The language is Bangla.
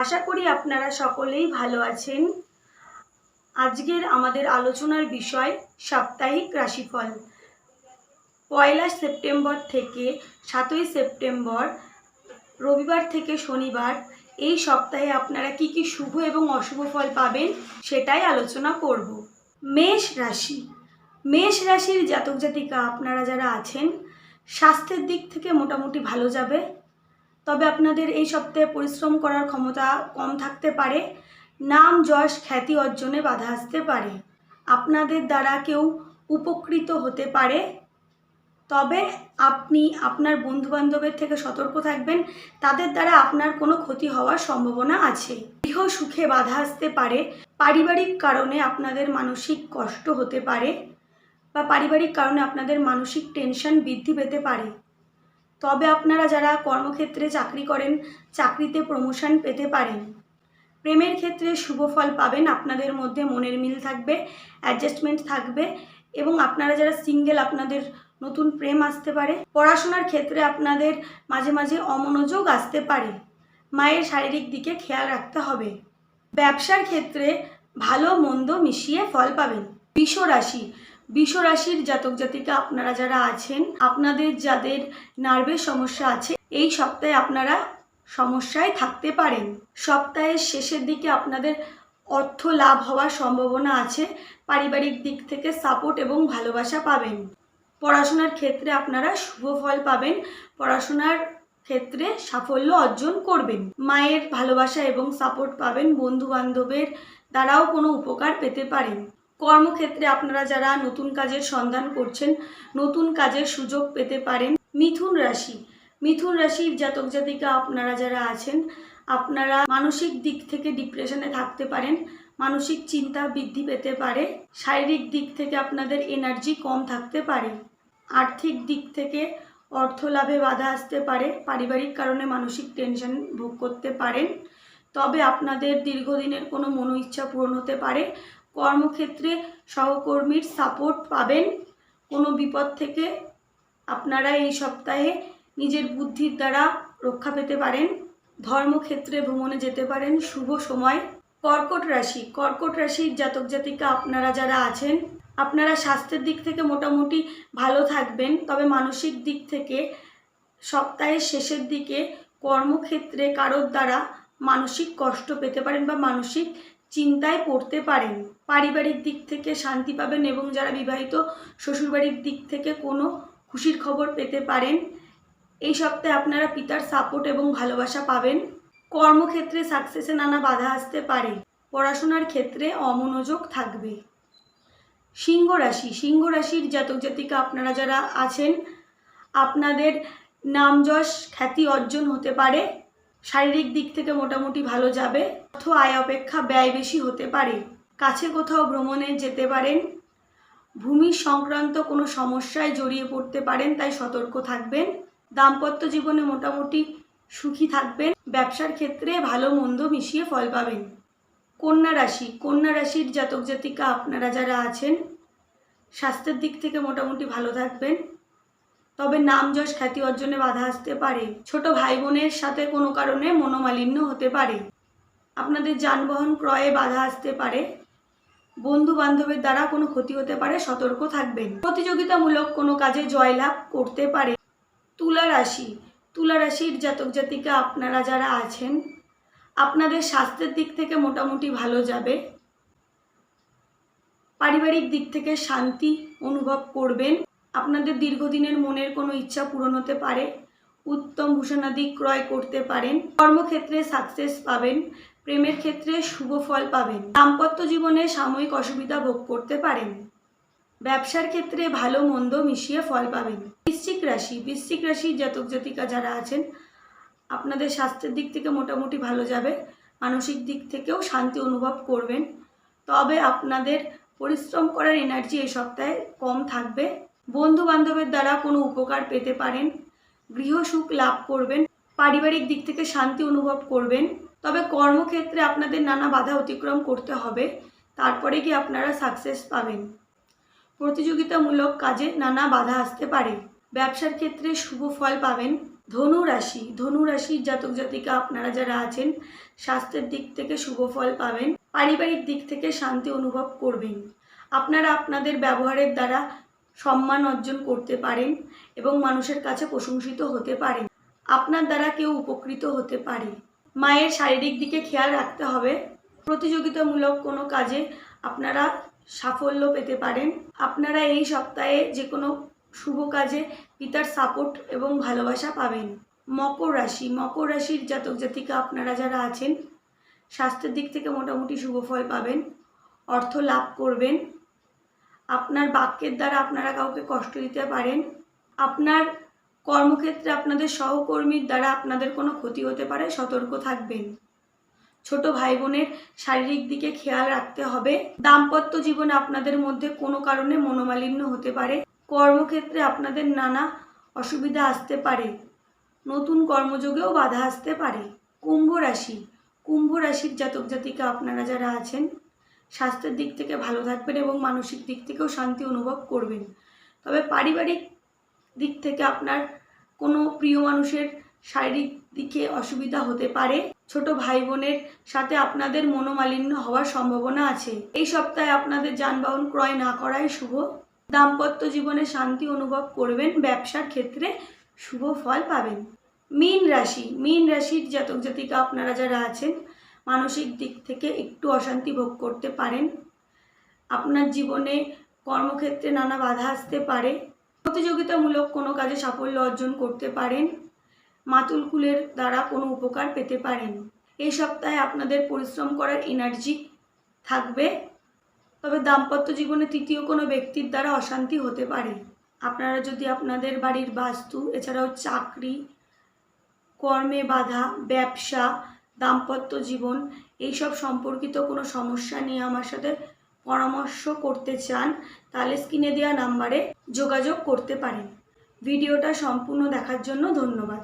আশা করি আপনারা সকলেই ভালো আছেন। আজকের আমাদের আলোচনার বিষয় সাপ্তাহিক রাশিফল। 1 সেপ্টেম্বর থেকে 7 সেপ্টেম্বর রবিবার থেকে শনিবার এই সপ্তাহে আপনারা কি কি শুভ এবং অশুভ ফল পাবেন সেটাই আলোচনা করব। মেষ রাশি। মেষ রাশির জাতক জাতিকা আপনারা যারা আছেন, স্বাস্থ্যের দিক থেকে মোটামুটি ভালো যাবে, তবে আপনাদের এই সপ্তাহে পরিশ্রম করার ক্ষমতা কম থাকতে পারে। নাম যশ খ্যাতি অর্জনে বাধা আসতে পারে। আপনাদের দ্বারা কেউ উপকৃত হতে পারে, তবে আপনি আপনার বন্ধুবান্ধবের থেকে সতর্ক থাকবেন। তাদের দ্বারা আপনার কোনো ক্ষতি হওয়ার সম্ভাবনা আছে। গৃহ সুখে বাধা আসতে পারে। পারিবারিক কারণে আপনাদের মানসিক কষ্ট হতে পারে বা পারিবারিক কারণে আপনাদের মানসিক টেনশন বৃদ্ধি পেতে পারে। তবে আপনারা যারা কর্মক্ষেত্রে চাকরি করেন, চাকরিতে প্রমোশন পেতে পারেন। প্রেমের ক্ষেত্রে শুভ ফল পাবেন। আপনাদের মধ্যে মনের মিল থাকবে, অ্যাডজাস্টমেন্ট থাকবে এবং আপনারা যারা সিঙ্গেল আপনাদের নতুন প্রেম আসতে পারে। পড়াশোনার ক্ষেত্রে আপনাদের মাঝে মাঝে অমনোযোগ আসতে পারে। মায়ের শারীরিক দিকে খেয়াল রাখতে হবে। ব্যবসার ক্ষেত্রে ভালো মন্দ মিশিয়ে ফল পাবেন। বৃষ রাশি। বৃষ রাশির জাতক জাতিকা আপনারা যারা আছেন, আপনাদের যাদের নার্ভের সমস্যা আছে, এই সপ্তাহে আপনারা সমস্যায় থাকতে পারেন। সপ্তাহের শেষের দিকে আপনাদের অর্থ লাভ হওয়ার সম্ভাবনা আছে। পারিবারিক দিক থেকে সাপোর্ট এবং ভালোবাসা পাবেন। পড়াশোনার ক্ষেত্রে আপনারা শুভ ফল পাবেন। পড়াশোনার ক্ষেত্রে সাফল্য অর্জন করবেন। মায়ের ভালোবাসা এবং সাপোর্ট পাবেন। বন্ধু বান্ধবের দ্বারাও কোনো উপকার পেতে পারেন। কর্মক্ষেত্রে আপনারা যারা নতুন কাজের সন্ধান করছেন, নতুন কাজের সুযোগ পেতে পারেন। মিথুন রাশি। মিথুন রাশির জাতক জাতিকা আপনারা যারা আছেন, আপনারা মানসিক দিক থেকে ডিপ্রেশনে থাকতে পারেন। মানসিক চিন্তা বৃদ্ধি পেতে পারে। শারীরিক দিক থেকে আপনাদের এনার্জি কম থাকতে পারে। আর্থিক দিক থেকে অর্থ লাভে বাধা আসতে পারে। পারিবারিক কারণে মানসিক টেনশন ভোগ করতে পারেন। তবে আপনাদের দীর্ঘদিনের কোনো মনো ইচ্ছা পূরণ হতে পারে। কর্মক্ষেত্রে সহকর্মীর সাপোর্ট পাবেন। কোনো বিপদ থেকে আপনারা এই সপ্তাহে নিজের বুদ্ধির দ্বারা রক্ষা পেতে পারেন। ধর্মক্ষেত্রে ভ্রমণে যেতে পারেন। শুভ সময়। কর্কট রাশি। কর্কট রাশির জাতক জাতিকা আপনারা যারা আছেন, আপনারা স্বাস্থ্যের দিক থেকে মোটামুটি ভালো থাকবেন, তবে মানসিক দিক থেকে সপ্তাহের শেষের দিকে কর্মক্ষেত্রে কারোর দ্বারা মানসিক কষ্ট পেতে পারেন বা মানসিক চিন্তায় পড়তে পারেন। পারিবারিক দিক থেকে শান্তি পাবেন এবং যারা বিবাহিত, শ্বশুরবাড়ির দিক থেকে কোনো খুশির খবর পেতে পারেন। এই সপ্তাহে আপনারা পিতার সাপোর্ট এবং ভালোবাসা পাবেন। কর্মক্ষেত্রে সাকসেসে নানা বাধা আসতে পারে। পড়াশোনার ক্ষেত্রে অমনোযোগ থাকবে। সিংহ রাশি। সিংহ রাশির জাতক জাতিকা আপনারা যারা আছেন, আপনাদের নাম যশ খ্যাতি অর্জন হতে পারে। শারীরিক দিক থেকে মোটামুটি ভালো যাবে। অর্থ আয় অপেক্ষা ব্যয় বেশি হতে পারে। কাছে কোথাও ভ্রমণে যেতে পারেন। ভূমি সংক্রান্ত কোনো সমস্যায় জড়িয়ে পড়তে পারেন, তাই সতর্ক থাকবেন। দাম্পত্য জীবনে মোটামুটি সুখী থাকবেন। ব্যবসার ক্ষেত্রে ভালো মন্দ মিশিয়ে ফল পাবেন। কন্যা রাশি। কন্যা রাশির জাতক জাতিকা আপনারা যারা আছেন, স্বাস্থ্যের দিক থেকে মোটামুটি ভালো থাকবেন, তবে নাম যশ খ্যাতি অর্জনে বাধা আসতে পারে। ছোট ভাই বোনের সাথে কোনো কারণে মনোমালিন্য হতে পারে। আপনাদের যানবাহন ক্রয়ে বাধা আসতে পারে। বন্ধু বান্ধবের দ্বারা কোনো ক্ষতি হতে পারে, সতর্ক থাকবেন। প্রতিযোগিতামূলক কোনো কাজে জয়লাভ করতে পারে। তুলা রাশি। তুলা রাশির জাতক জাতিকা আপনারা যারা আছেন, আপনাদের স্বাস্থ্যের দিক থেকে মোটামুটি ভালো যাবে। পারিবারিক দিক থেকে শান্তি অনুভব করবেন। আপনাদের দীর্ঘদিনের মনের কোনো ইচ্ছা পূরণ হতে পারে। উত্তম ভূষণাদি ক্রয় করতে পারেন। কর্মক্ষেত্রে সাকসেস পাবেন। প্রেমের ক্ষেত্রে শুভ ফল পাবেন। দাম্পত্য জীবনে সাময়িক অসুবিধা ভোগ করতে পারেন। ব্যবসার ক্ষেত্রে ভালো মন্দ মিশিয়ে ফল পাবেন। বৃশ্চিক রাশি। বৃশ্চিক রাশির জাতক জাতিকা যারা আছেন, আপনাদের স্বাস্থ্যের দিক থেকে মোটামুটি ভালো যাবে। মানসিক দিক থেকেও শান্তি অনুভব করবেন, তবে আপনাদের পরিশ্রম করার এনার্জি এই সপ্তাহে কম থাকবে। বন্ধু বান্ধবের দ্বারা কোনো উপকার পেতে পারেন। গৃহ সুখ লাভ করবেন। পারিবারিক দিক থেকে শান্তি অনুভব করবেন, তবে কর্মক্ষেত্রে আপনাদের নানা বাধা অতিক্রম করতে হবে, তারপরে কি আপনারা সাকসেস পাবেন। প্রতিযোগিতামূলক কাজে নানা বাধা আসতে পারে। ব্যবসার ক্ষেত্রে শুভ ফল পাবেন। ধনু রাশির জাতক জাতিকা আপনারা যারা আছেন স্বাস্থ্যের দিক থেকে শুভ ফল পাবেন। পারিবারিক দিক থেকে শান্তি অনুভব করবেন। আপনারা আপনাদের ব্যবহারের দ্বারা সম্মান অর্জন করতে পারেন এবং মানুষের কাছে প্রশংসিত হতে পারেন। আপনার দ্বারা কেউ উপকৃত হতে পারে। মায়ের শারীরিক দিকে খেয়াল রাখতে হবে। প্রতিযোগিতামূলক কোনো কাজে আপনারা সাফল্য পেতে পারেন। আপনারা এই সপ্তাহে যে কোনো শুভ কাজে পিতার সাপোর্ট এবং ভালোবাসা পাবেন। মকর রাশির জাতক জাতিকা আপনারা যারা আছেন স্বাস্থ্যের দিক থেকে মোটামুটি শুভ ফল পাবেন। অর্থ লাভ করবেন। আপনার বাক্যের দ্বারা আপনারা কাউকে কষ্ট দিতে পারেন। আপনার কর্মক্ষেত্রে আপনাদের সহকর্মীর দ্বারা আপনাদের কোনো ক্ষতি হতে পারে, সতর্ক থাকবেন। ছোট ভাই বোনের শারীরিক দিকে খেয়াল রাখতে হবে। দাম্পত্য জীবনে আপনাদের মধ্যে কোনো কারণে মনোমালিন্য হতে পারে। কর্মক্ষেত্রে আপনাদের নানা অসুবিধা আসতে পারে। নতুন কর্মযোগেও বাধা আসতে পারে। কুম্ভ রাশির জাতক জাতিকা আপনারা যারা আছেন স্বাস্থ্যের দিক থেকে ভালো থাকবেন এবং মানসিক দিক থেকেও শান্তি অনুভব করবেন। তবে পারিবারিক দিক থেকে আপনার কোনো প্রিয় মানুষের শারীরিক দিকে অসুবিধা হতে পারে। ছোট ভাই বোনের সাথে আপনাদের মনোমালিন্য হওয়ার সম্ভাবনা আছে। এই সপ্তাহে আপনাদের যানবাহন ক্রয় না করাই শুভ। দাম্পত্য জীবনে শান্তি অনুভব করবেন। ব্যবসার ক্ষেত্রে শুভ ফল পাবেন। মীন রাশির জাতক জাতিকা আপনারা যারা আছেন মানসিক দিক থেকে একটু অশান্তি ভোগ করতে পারেন। আপনার জীবনে কর্মক্ষেত্রে নানা বাধা আসতে পারে। প্রতিযোগিতামূলক কোনো কাজে সাফল্য অর্জন করতে পারেন। মাতুল কুলের দ্বারা কোনো উপকার পেতে পারেন। এই সপ্তাহে আপনাদের পরিশ্রম করার এনার্জি থাকবে। তবে দাম্পত্য জীবনে তৃতীয় কোনো ব্যক্তির দ্বারা অশান্তি হতে পারে। আপনারা যদি আপনাদের বাড়ির বাস্তু, এছাড়াও চাকরি, কর্মে বাধা, ব্যবসা, দাম্পত্য জীবন এইসব সম্পর্কিত কোনো সমস্যা নিয়ে আমার সাথে পরামর্শ করতে চান তাহলে স্ক্রিনে দেওয়া নাম্বারে যোগাযোগ করতে পারেন। ভিডিওটা সম্পূর্ণ দেখার জন্য ধন্যবাদ।